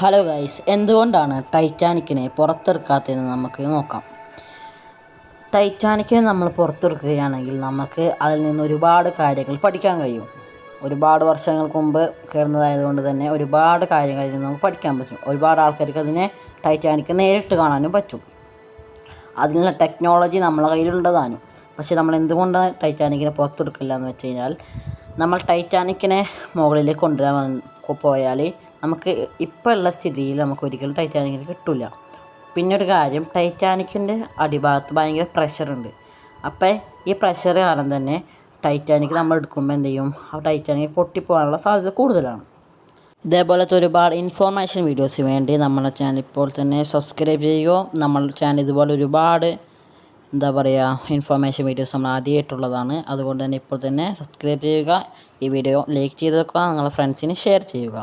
Hello guys, എന്തുകൊണ്ടാണ് ടൈറ്റാനിക്കിനെ പുറത്തെടുക്കാത്തതെന്ന് നമുക്ക് നോക്കാം. ടൈറ്റാനിക്കിനെ നമ്മൾ പുറത്തെടുക്കുകയാണെങ്കിൽ നമുക്ക് അതിൽ നിന്ന് ഒരുപാട് കാര്യങ്ങൾ പഠിക്കാൻ കഴിയും. ഒരുപാട് വർഷങ്ങൾക്ക് മുമ്പ് കിടന്നതായതുകൊണ്ട് തന്നെ ഒരുപാട് കാര്യങ്ങൾ ഇതിൽ നിന്ന് നമുക്ക് പഠിക്കാൻ പറ്റും. ഒരുപാട് ആൾക്കാർക്ക് അതിനെ ടൈറ്റാനിക്ക് നേരിട്ട് കാണാനും പറ്റും. അതിനുള്ള ടെക്നോളജി നമ്മളെ കയ്യിലുണ്ടതാനും. പക്ഷേ നമ്മൾ എന്തുകൊണ്ടാണ് ടൈറ്റാനിക്കിനെ പുറത്തെടുക്കില്ല എന്ന് വെച്ച് കഴിഞ്ഞാൽ, നമ്മൾ ടൈറ്റാനിക്കിനെ മുകളിലേക്ക് കൊണ്ടുവരാൻ പോയാൽ നമുക്ക് ഇപ്പോൾ ഉള്ള സ്ഥിതിയിൽ നമുക്ക് ഒരിക്കലും ടൈറ്റാനിക്കിന് കിട്ടില്ല. പിന്നൊരു കാര്യം, ടൈറ്റാനിക്കിൻ്റെ അടിഭാഗത്ത് ഭയങ്കര പ്രഷറുണ്ട്. അപ്പോൾ ഈ പ്രഷർ കാരണം തന്നെ ടൈറ്റാനിക് നമ്മൾ എടുക്കുമ്പോൾ എന്ത് ചെയ്യും, ആ ടൈറ്റാനിക് പൊട്ടിപ്പോകാനുള്ള സാധ്യത കൂടുതലാണ്. ഇതേപോലത്തെ ഒരുപാട് ഇൻഫോർമേഷൻ വീഡിയോസ് വേണ്ടി നമ്മുടെ ചാനൽ ഇപ്പോൾ തന്നെ സബ്സ്ക്രൈബ് ചെയ്യുക. നമ്മുടെ ചാനൽ ഇതുപോലെ ഒരുപാട് ഇൻഫോർമേഷൻ വീഡിയോസ് നമ്മൾ ആദ്യമായിട്ടുള്ളതാണ്. അതുകൊണ്ട് തന്നെ ഇപ്പോൾ തന്നെ സബ്സ്ക്രൈബ് ചെയ്യുക. ഈ വീഡിയോ ലൈക്ക് ചെയ്ത് വെക്കുക, നിങ്ങളുടെ ഫ്രണ്ട്സിന് ഷെയർ ചെയ്യുക.